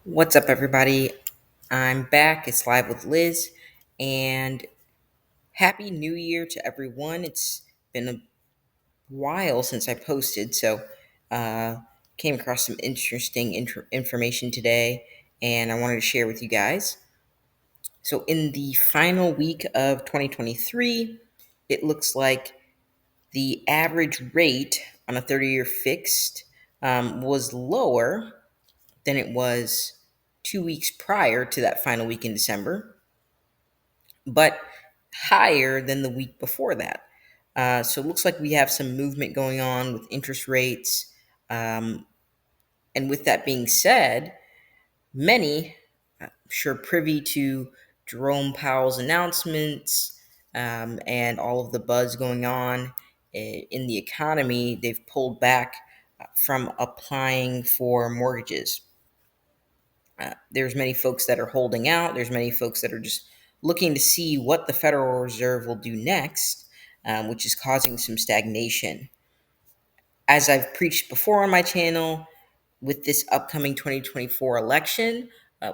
What's up, everybody? I'm back. It's Live with Liz, and Happy New Year to everyone. It's been a while since I posted, so uh, came across some interesting information today, and I wanted to share with you guys. So, in the final week of 2023, it looks like the average rate on a 30-year fixed was lower than it was 2 weeks prior to that final week in December, but higher than the week before that. So it looks like we have some movement going on with interest rates. And with that being said, many, I'm sure privy to Jerome Powell's announcements and all of the buzz going on in the economy, they've pulled back from applying for mortgages. There's many folks that are holding out. There's many folks that are just looking to see what the Federal Reserve will do next, which is causing some stagnation. As I've preached before on my channel, with this upcoming 2024 election,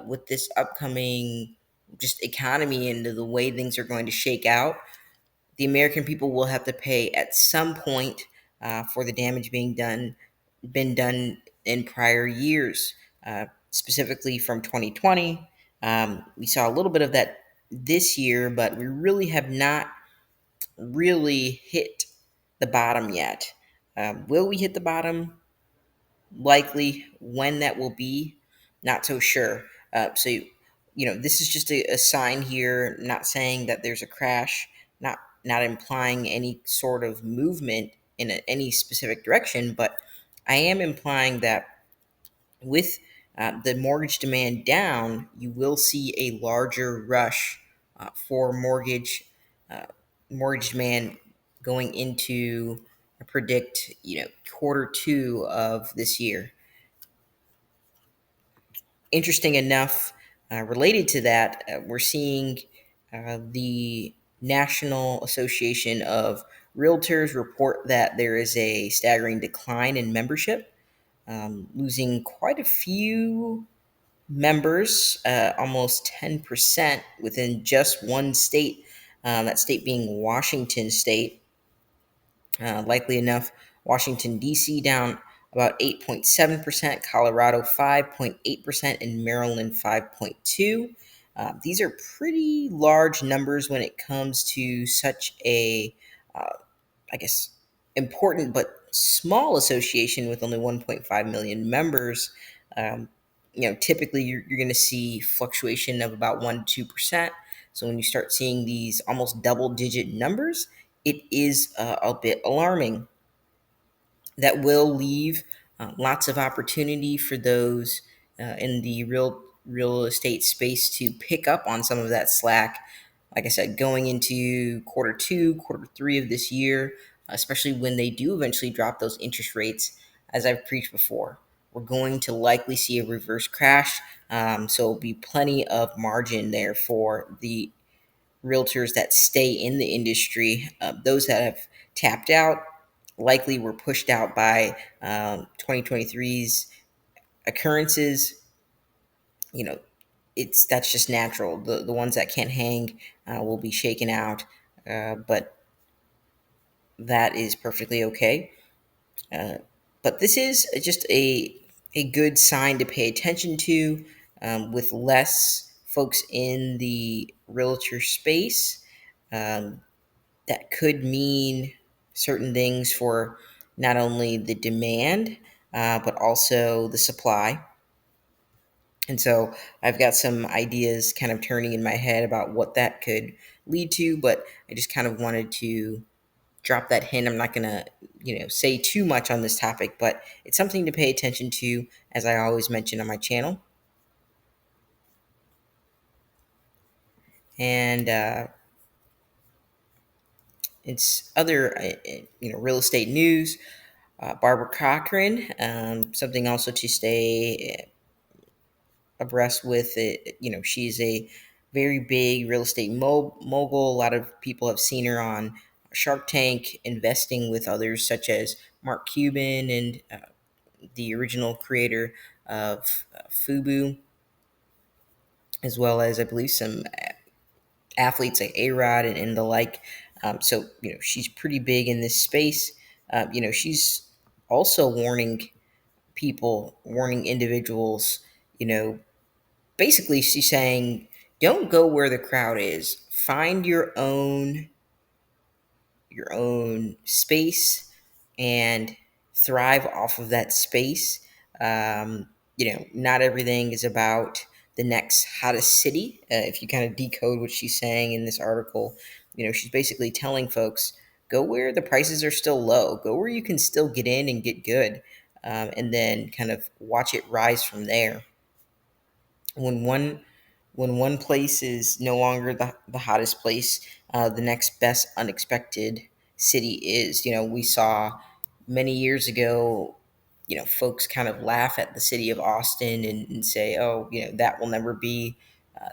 with this upcoming just economy and the way things are going to shake out, the American people will have to pay at some point for the damage been done in prior years, specifically from 2020. We saw a little bit of that this year, but we really have not really hit the bottom yet. Will we hit the bottom? Likely. When that will be, not so sure. This is just a sign here, not saying that there's a crash, not implying any sort of movement in any specific direction, but I am implying that with the mortgage demand down, you will see a larger rush for uh, mortgage demand going into, I predict, quarter 2 of this year. Interesting enough, related to that, we're seeing the National Association of Realtors report that there is a staggering decline in membership, losing quite a few members, almost 10% within just one state, that state being Washington State. Likely enough, Washington, D.C. down about 8.7%, Colorado 5.8%, and Maryland 5.2%. These are pretty large numbers when it comes to such a, uh, I guess, important but small association with only 1.5 million members. Um, Typically you're going to see fluctuation of about 1 to 2%. So when you start seeing these almost double digit numbers, it is a bit alarming. That will leave lots of opportunity for those in the real estate space to pick up on some of that slack. Like I said, going into quarter 2, quarter 3 of this year, especially when they do eventually drop those interest rates, as I've preached before, we're going to likely see a reverse crash. So there'll be plenty of margin there for the realtors that stay in the industry. Those that have tapped out likely were pushed out by 2023's occurrences. You know, that's just natural. The ones that can't hang will be shaken out, but that is perfectly okay. Uh, but this is just a good sign to pay attention to, with less folks in the realtor space. Um, that could mean certain things for not only the demand, but also the supply. And so I've got some ideas kind of turning in my head about what that could lead to, but I just kind of wanted to drop that hint. I'm not going to, say too much on this topic, but it's something to pay attention to, as I always mention on my channel. And it's other, real estate news. Barbara Corcoran, something also to stay abreast with. It, she's a very big real estate mogul. A lot of people have seen her on Shark Tank, investing with others such as Mark Cuban and the original creator of Fubu. as well as I believe some athletes like A Rod and the like. So she's pretty big in this space. She's also warning people, warning individuals. You know, basically she's saying, don't go where the crowd is. Find your own space and thrive off of that space. Not everything is about the next hottest city. If you kind of decode what she's saying in this article, she's basically telling folks, go where the prices are still low, go where you can still get in and get good, and then kind of watch it rise from there. When one place is no longer the hottest place, the next best unexpected city is. We saw many years ago, folks kind of laugh at the city of Austin and say, oh, that will never be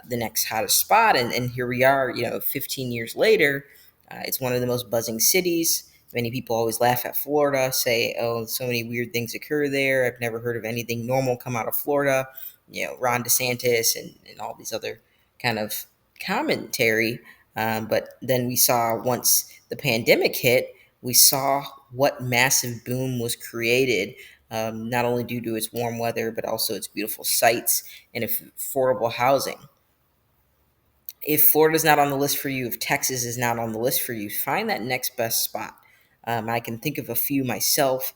the next hottest spot. And here we are, 15 years later, it's one of the most buzzing cities. Many people always laugh at Florida, say, oh, so many weird things occur there. I've never heard of anything normal come out of Florida. Ron DeSantis and all these other kind of commentary. But then we saw, once the pandemic hit, we saw what massive boom was created, not only due to its warm weather, but also its beautiful sights and affordable housing. If Florida's not on the list for you, if Texas is not on the list for you, find that next best spot. I can think of a few myself.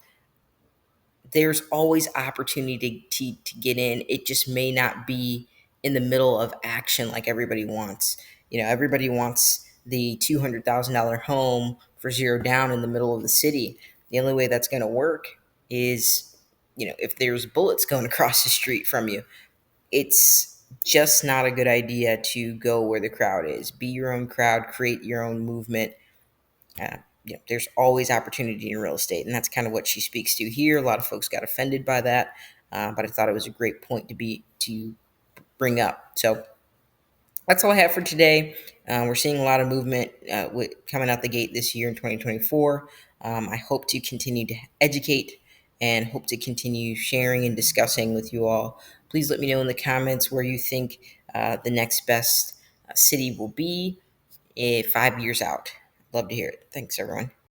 There's always opportunity to get in. It just may not be in the middle of action like everybody wants. Everybody wants the $200,000 home for zero down in the middle of the city. The only way that's going to work is, if there's bullets going across the street from you. It's just not a good idea to go where the crowd is. Be your own crowd, create your own movement. There's always opportunity in real estate, and that's kind of what she speaks to here. A lot of folks got offended by that, but I thought it was a great point to bring up. So that's all I have for today. We're seeing a lot of movement coming out the gate this year in 2024. I hope to continue to educate and hope to continue sharing and discussing with you all. Please let me know in the comments where you think the next best city will be 5 years out. Love to hear it. Thanks, everyone.